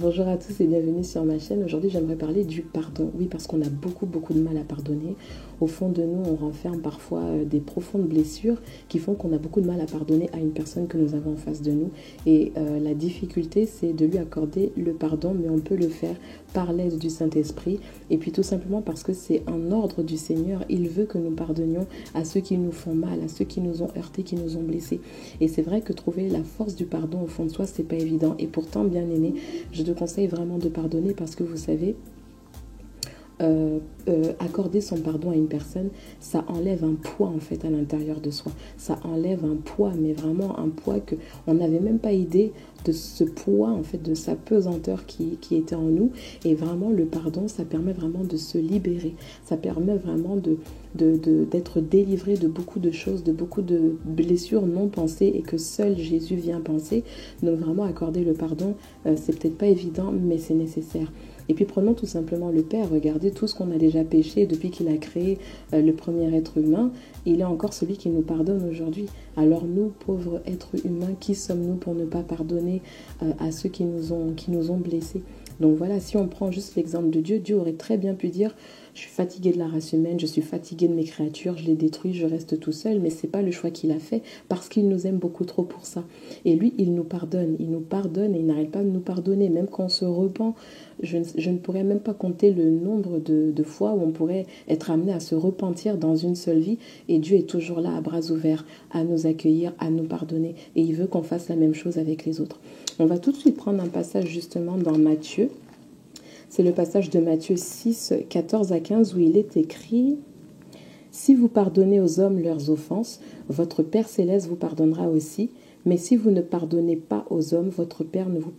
Bonjour à tous et bienvenue sur ma chaîne. Aujourd'hui, j'aimerais parler du pardon. Oui, parce qu'on a beaucoup de mal à pardonner. Au fond de nous, on renferme parfois des profondes blessures qui font qu'on a beaucoup de mal à pardonner à une personne que nous avons en face de nous. Et la difficulté, c'est de lui accorder le pardon, mais on peut le faire par l'aide du Saint-Esprit. Et puis tout simplement parce que c'est un ordre du Seigneur. Il veut que nous pardonnions à ceux qui nous font mal, à ceux qui nous ont heurtés, qui nous ont blessés. Et c'est vrai que trouver la force du pardon au fond de soi, c'est pas évident. Et pourtant, bien aimé, je te conseille vraiment de pardonner parce que vous savez, accorder son pardon à une personne, ça enlève un poids en fait à l'intérieur de soi. Ça enlève un poids, mais vraiment un poids que on n'avait même pas idée de ce poids en fait, de sa pesanteur qui était en nous. Et vraiment le pardon, ça permet vraiment de se libérer. Ça permet vraiment d'être délivré de beaucoup de choses, de beaucoup de blessures non pensées et que seul Jésus vient penser. Donc vraiment accorder le pardon, c'est peut-être pas évident, mais c'est nécessaire. Et puis prenons tout simplement le Père, regardez tout ce qu'on a déjà péché depuis qu'il a créé le premier être humain, il est encore celui qui nous pardonne aujourd'hui. Alors nous, pauvres êtres humains, qui sommes-nous pour ne pas pardonner à ceux qui nous ont blessés? Donc voilà, si on prend juste l'exemple de Dieu, Dieu aurait très bien pu dire: je suis fatigué de la race humaine, je suis fatigué de mes créatures, je les détruis, je reste tout seul. Mais c'est pas le choix qu'il a fait parce qu'il nous aime beaucoup trop pour ça. Et lui, il nous pardonne et il n'arrête pas de nous pardonner. Même quand on se repent, je ne pourrais même pas compter le nombre de fois où on pourrait être amené à se repentir dans une seule vie. Et Dieu est toujours là à bras ouverts, à nous accueillir, à nous pardonner. Et il veut qu'on fasse la même chose avec les autres. On va tout de suite prendre un passage justement dans Matthieu. C'est le passage de Matthieu 6, 14 à 15 où il est écrit: « Si vous pardonnez aux hommes leurs offenses, votre Père céleste vous pardonnera aussi. Mais si vous ne pardonnez pas aux hommes, votre Père ne vous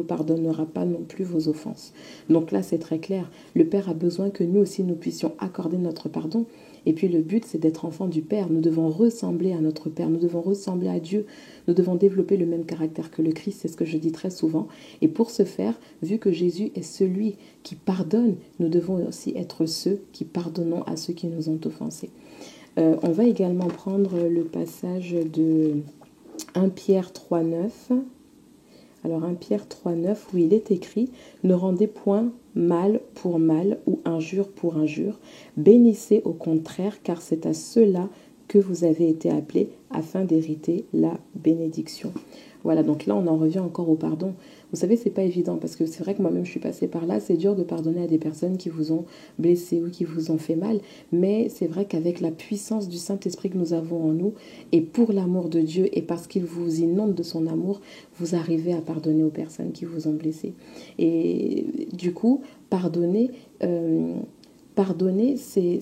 pardonnera pas non plus vos offenses. » Donc là, c'est très clair. Le Père a besoin que nous aussi, nous puissions accorder notre pardon. Et puis le but, c'est d'être enfant du Père. Nous devons ressembler à notre Père. Nous devons ressembler à Dieu. Nous devons développer le même caractère que le Christ. C'est ce que je dis très souvent. Et pour ce faire, vu que Jésus est celui qui pardonne, nous devons aussi être ceux qui pardonnons à ceux qui nous ont offensés. On va également prendre le passage de 1 Pierre 3,9. Alors 1 Pierre 3,9 où il est écrit: « Ne rendez point mal pour mal ou injure pour injure. Bénissez au contraire, car c'est à cela que vous avez été appelés afin d'hériter la bénédiction. » Voilà, donc là on en revient encore au pardon. Vous savez, c'est pas évident parce que c'est vrai que moi-même je suis passée par là. C'est dur de pardonner à des personnes qui vous ont blessé ou qui vous ont fait mal. Mais c'est vrai qu'avec la puissance du Saint-Esprit que nous avons en nous et pour l'amour de Dieu et parce qu'il vous inonde de son amour, vous arrivez à pardonner aux personnes qui vous ont blessé. Et du coup, pardonner, c'est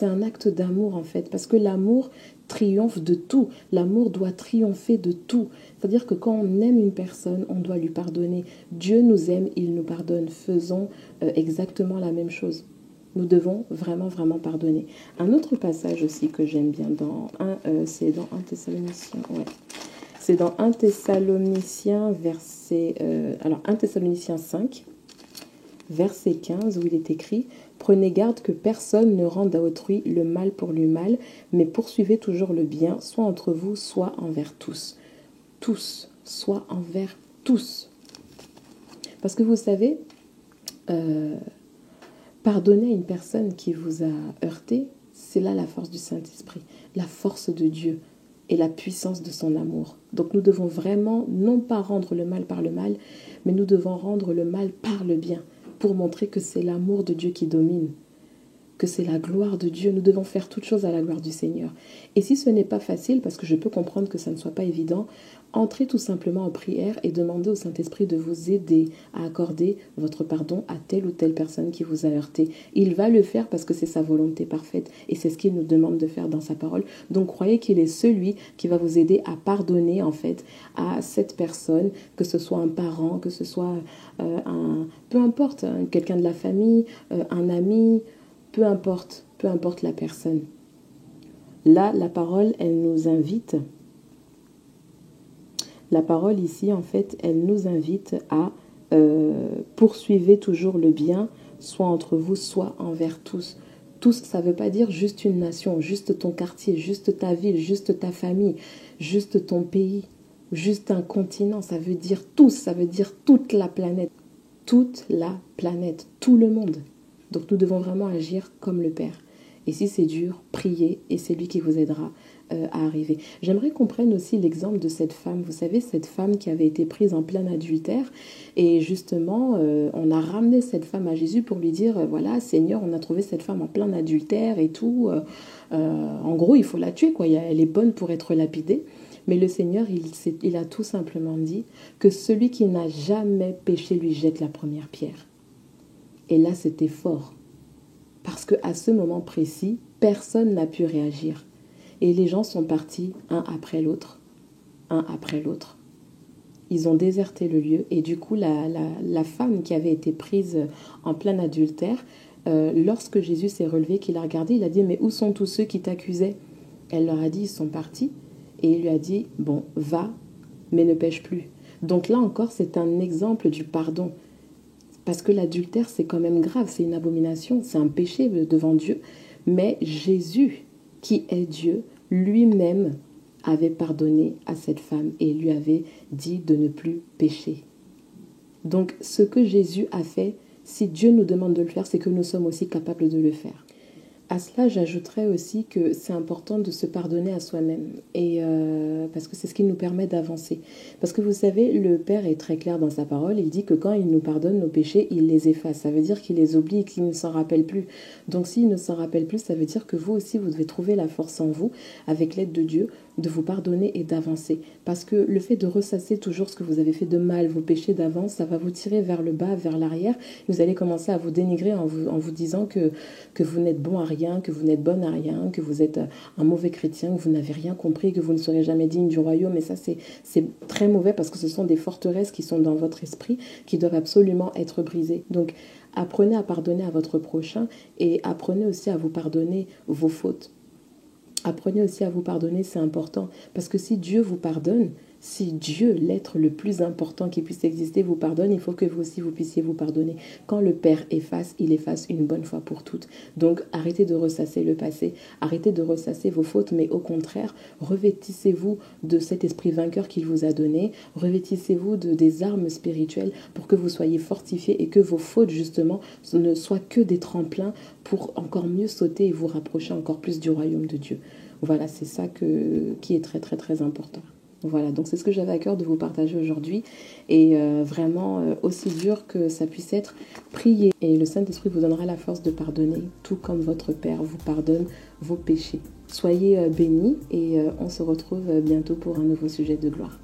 un acte d'amour en fait, parce que l'amour triomphe de tout. L'amour doit triompher de tout. C'est-à-dire que quand on aime une personne, on doit lui pardonner. Dieu nous aime, il nous pardonne. Faisons exactement la même chose. Nous devons vraiment pardonner. Un autre passage aussi que j'aime bien, c'est dans 1 Thessaloniciens. Ouais. C'est dans 1 Thessaloniciens, 1 Thessaloniciens 5, verset 15, où il est écrit: « Prenez garde que personne ne rende à autrui le mal pour le mal, mais poursuivez toujours le bien, soit entre vous, soit envers tous. » Tous, soit envers tous. Parce que vous savez, pardonner à une personne qui vous a heurté, c'est là la force du Saint-Esprit, la force de Dieu et la puissance de son amour. Donc nous devons vraiment non pas rendre le mal par le mal, mais nous devons rendre le mal par le bien, pour montrer que c'est l'amour de Dieu qui domine, que c'est la gloire de Dieu. Nous devons faire toutes choses à la gloire du Seigneur. Et si ce n'est pas facile, parce que je peux comprendre que ça ne soit pas évident, entrez tout simplement en prière et demandez au Saint-Esprit de vous aider à accorder votre pardon à telle ou telle personne qui vous a heurté. Il va le faire parce que c'est sa volonté parfaite et c'est ce qu'il nous demande de faire dans sa parole. Donc croyez qu'il est celui qui va vous aider à pardonner en fait à cette personne, que ce soit un parent, que ce soit peu importe, quelqu'un de la famille, un ami, peu importe la personne. Là, la parole, elle nous invite. La parole ici, en fait, elle nous invite à poursuivre toujours le bien, soit entre vous, soit envers tous. Tous, ça ne veut pas dire juste une nation, juste ton quartier, juste ta ville, juste ta famille, juste ton pays. Juste un continent, ça veut dire tous, ça veut dire toute la planète. Toute la planète, tout le monde. Donc nous devons vraiment agir comme le Père. Et si c'est dur, priez et c'est lui qui vous aidera à arriver. J'aimerais qu'on prenne aussi l'exemple de cette femme. Vous savez, cette femme qui avait été prise en plein adultère. Et justement, on a ramené cette femme à Jésus pour lui dire, voilà, Seigneur, on a trouvé cette femme en plein adultère et tout. En gros, il faut la tuer, quoi. Elle est bonne pour être lapidée. Mais le Seigneur, il a tout simplement dit que celui qui n'a jamais péché lui jette la première pierre. Et là, c'était fort. Parce qu'à ce moment précis, personne n'a pu réagir. Et les gens sont partis un après l'autre. Un après l'autre. Ils ont déserté le lieu. Et du coup, la femme qui avait été prise en plein adultère, lorsque Jésus s'est relevé, qu'il a regardé, il a dit, mais où sont tous ceux qui t'accusaient? Elle leur a dit, ils sont partis. Et il lui a dit, bon, va, mais ne pêche plus. Donc là encore, c'est un exemple du pardon. Parce que l'adultère, c'est quand même grave, c'est une abomination, c'est un péché devant Dieu. Mais Jésus, qui est Dieu, lui-même avait pardonné à cette femme et lui avait dit de ne plus pécher. Donc ce que Jésus a fait, si Dieu nous demande de le faire, c'est que nous sommes aussi capables de le faire. À cela, j'ajouterais aussi que c'est important de se pardonner à soi-même, et parce que c'est ce qui nous permet d'avancer. Parce que vous savez, le Père est très clair dans sa parole, il dit que quand il nous pardonne nos péchés, il les efface. Ça veut dire qu'il les oublie et qu'il ne s'en rappelle plus. Donc s'il ne s'en rappelle plus, ça veut dire que vous aussi, vous devez trouver la force en vous, avec l'aide de Dieu, de vous pardonner et d'avancer. Parce que le fait de ressasser toujours ce que vous avez fait de mal, vos péchés d'avance, ça va vous tirer vers le bas, vers l'arrière. Vous allez commencer à vous dénigrer en vous disant que vous n'êtes bon à rien, que vous n'êtes bonne à rien, que vous êtes un mauvais chrétien, que vous n'avez rien compris, que vous ne serez jamais digne du royaume. Et ça, c'est très mauvais parce que ce sont des forteresses qui sont dans votre esprit, qui doivent absolument être brisées. Donc, apprenez à pardonner à votre prochain et apprenez aussi à vous pardonner vos fautes. Apprenez aussi à vous pardonner, c'est important. Parce que si Dieu vous pardonne, si Dieu, l'être le plus important qui puisse exister, vous pardonne, il faut que vous aussi, vous puissiez vous pardonner. Quand le Père efface, il efface une bonne fois pour toutes. Donc, arrêtez de ressasser le passé, arrêtez de ressasser vos fautes, mais au contraire, revêtissez-vous de cet esprit vainqueur qu'il vous a donné, revêtissez-vous des armes spirituelles pour que vous soyez fortifiés et que vos fautes, justement, ne soient que des tremplins pour encore mieux sauter et vous rapprocher encore plus du royaume de Dieu. Voilà, c'est ça qui est très, très, très important. Voilà, donc c'est ce que j'avais à cœur de vous partager aujourd'hui. Et vraiment, aussi dur que ça puisse être, priez. Et le Saint-Esprit vous donnera la force de pardonner, tout comme votre Père vous pardonne vos péchés. Soyez bénis et on se retrouve bientôt pour un nouveau sujet de gloire.